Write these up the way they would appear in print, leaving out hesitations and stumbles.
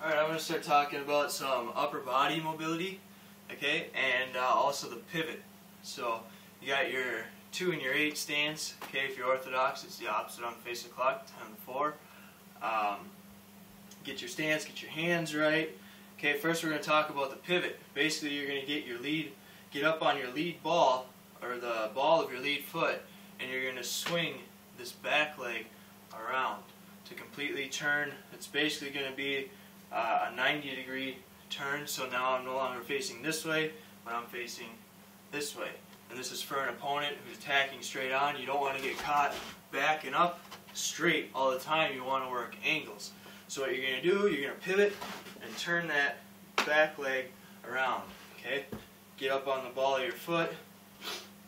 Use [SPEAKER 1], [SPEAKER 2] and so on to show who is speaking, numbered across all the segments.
[SPEAKER 1] Alright, I'm going to start talking about some upper body mobility, okay, and also the pivot. So, you got your 2 and your 8 stance, okay, if you're orthodox, it's the opposite on the face of the clock, 10 and 4. Get your stance, get your hands right. Okay, first we're going to talk about the pivot. Basically, you're going to get up on your lead ball, or the ball of your lead foot, and you're going to swing this back leg around to completely turn. It's basically going to be a 90-degree turn, so now I'm no longer facing this way, but I'm facing this way. And this is for an opponent who's attacking straight on. You don't want to get caught backing up straight all the time. You want to work angles. So what you're going to do, you're going to pivot and turn that back leg around. Okay? Get up on the ball of your foot,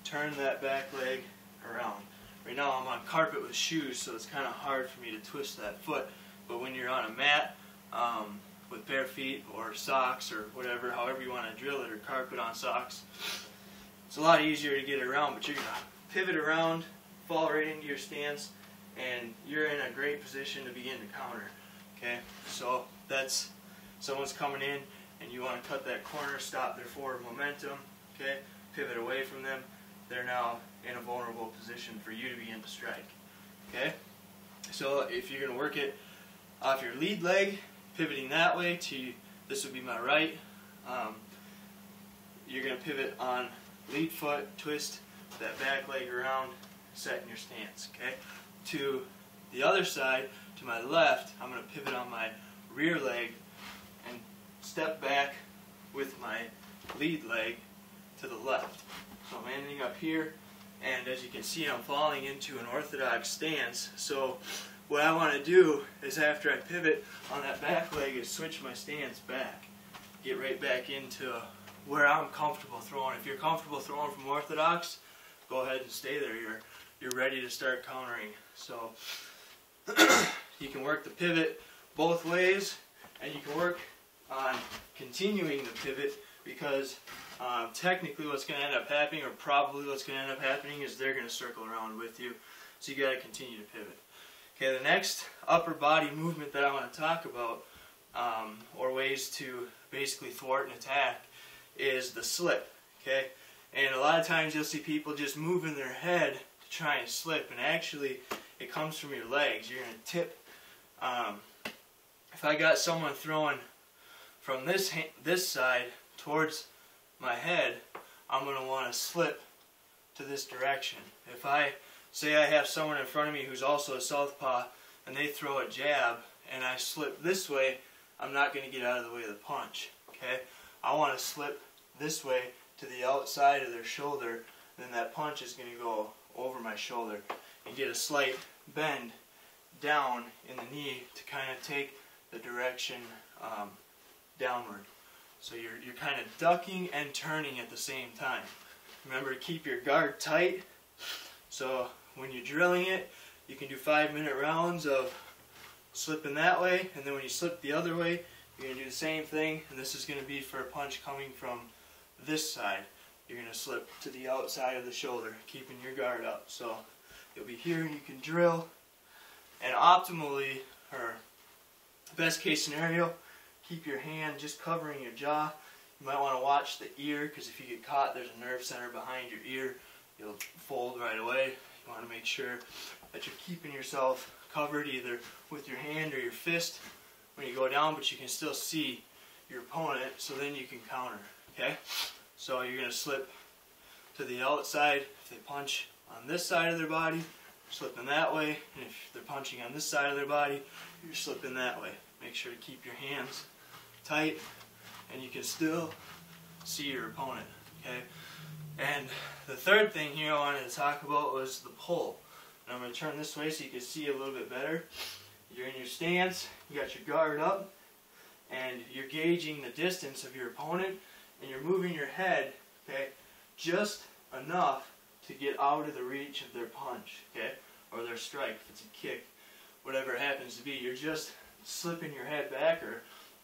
[SPEAKER 1] turn that back leg around. Right now I'm on carpet with shoes, so it's kind of hard for me to twist that foot. But when you're on a mat with bare feet or socks or whatever, however you want to drill it, or carpet on socks, it's a lot easier to get it around. But you're going to pivot around, fall right into your stance, and you're in a great position to begin to counter. Okay, so that's someone's coming in and you want to cut that corner, stop their forward momentum, okay, pivot away from them. They're now in a vulnerable position for you to begin to strike. Okay, so if you're going to work it off your lead leg, pivoting that way to, this would be my right, you're going to pivot on lead foot, twist that back leg around, set in your stance. Okay, to the other side, to my left, I'm going to pivot on my rear leg and step back with my lead leg to the left. So I'm ending up here, and as you can see, I'm falling into an orthodox stance. So what I want to do is, after I pivot on that back leg, is switch my stance back. Get right back into where I'm comfortable throwing. If you're comfortable throwing from orthodox, go ahead and stay there. You're ready to start countering. So you can work the pivot both ways, and you can work on continuing the pivot, because technically what's going to end up happening, or probably what's going to end up happening, is they're going to circle around with you. So you got to continue to pivot. Okay, the next upper body movement that I want to talk about, or ways to basically thwart an attack, is the slip. Okay, and a lot of times you'll see people just moving their head to try and slip, and actually it comes from your legs. You're going to tip. If I got someone throwing from this side towards my head, I'm going to want to slip to this direction. If I say I have someone in front of me who's also a southpaw, and they throw a jab, and I slip this way, I'm not going to get out of the way of the punch. Okay, I want to slip this way to the outside of their shoulder, then that punch is going to go over my shoulder, and get a slight bend down in the knee to kind of take the direction downward. So you're kind of ducking and turning at the same time. Remember to keep your guard tight. So when you're drilling it, you can do 5-minute rounds of slipping that way, and then when you slip the other way, you're going to do the same thing, and this is going to be for a punch coming from this side. You're going to slip to the outside of the shoulder, keeping your guard up. So you'll be here and you can drill. And optimally, or best case scenario, keep your hand just covering your jaw. You might want to watch the ear, because if you get caught, there's a nerve center behind your ear. You'll fold right away. You want to make sure that you're keeping yourself covered either with your hand or your fist when you go down, but you can still see your opponent, so then you can counter. Okay? So you're going to slip to the outside. If they punch on this side of their body, you're slipping that way, and if they're punching on this side of their body, you're slipping that way. Make sure to keep your hands tight, and you can still see your opponent. Okay? And the third thing here I wanted to talk about was the pull. And I'm going to turn this way so you can see a little bit better. You're in your stance, you got your guard up, and you're gauging the distance of your opponent, and you're moving your head, okay, just enough to get out of the reach of their punch, okay, or their strike, if it's a kick, whatever it happens to be. You're just slipping your head back,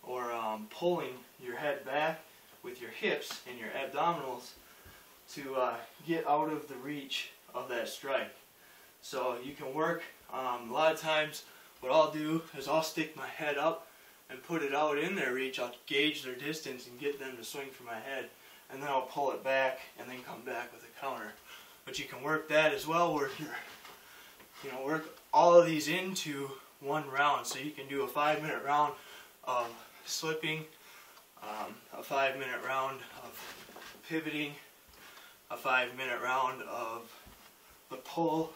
[SPEAKER 1] or pulling your head back with your hips and your abdominals to get out of the reach of that strike. So you can work, a lot of times what I'll do is I'll stick my head up and put it out in their reach, I'll gauge their distance and get them to swing for my head, and then I'll pull it back and then come back with a counter. But you can work that as well, where you're, work all of these into one round. So you can do a 5-minute round of slipping, a 5-minute round of pivoting, a 5-minute round of the pull,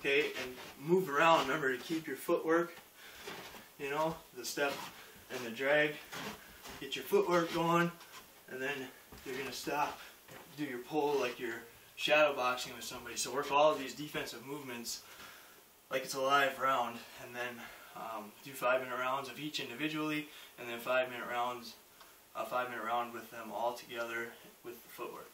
[SPEAKER 1] okay, and move around. Remember to keep your footwork, the step and the drag. Get your footwork going, and then you're going to stop, do your pull like you're shadow boxing with somebody. So work all of these defensive movements like it's a live round, and then do 5-minute rounds of each individually, and then 5-minute rounds, a 5-minute round with them all together with the footwork.